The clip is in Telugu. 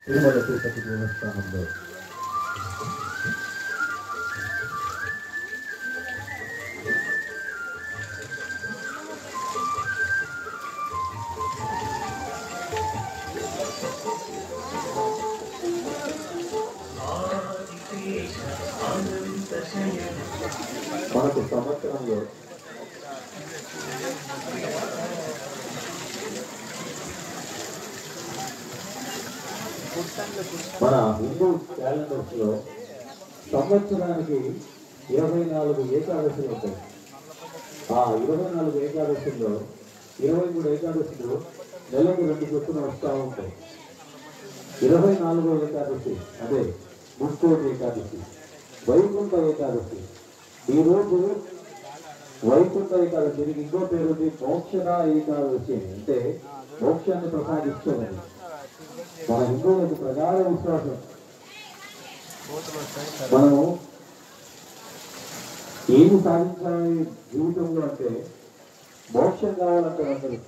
తిరుమల తిరుపతి దేవస్థానంలో మనకు సంవత్సరంలో మన హిందూ క్యాలెండర్స్ లో సంవత్సరానికి 24 ఏకాదశులు ఉంటాయి. ఆ 24 ఏకాదశుల్లో 23 ఏకాదశులు నెలకు 2 చొప్పున వస్తూ ఉంటాయి. 24వ ఏకాదశి అదే ముక్కోటి ఏకాదశి, వైకుంఠ ఏకాదశి. ఈరోజు వైకుంఠ ఏకాదశి, దీనికి ఇంకో పేరు మోక్షద ఏకాదశి, అంటే మోక్షాన్ని ప్రసాదిస్తుంది. మన హిందువులకు ప్రగాఢ విశ్వాసం. మనము ఏమి సాధించాలి జీవితంలో అంటే మోక్షం కావాలంటే అందరూ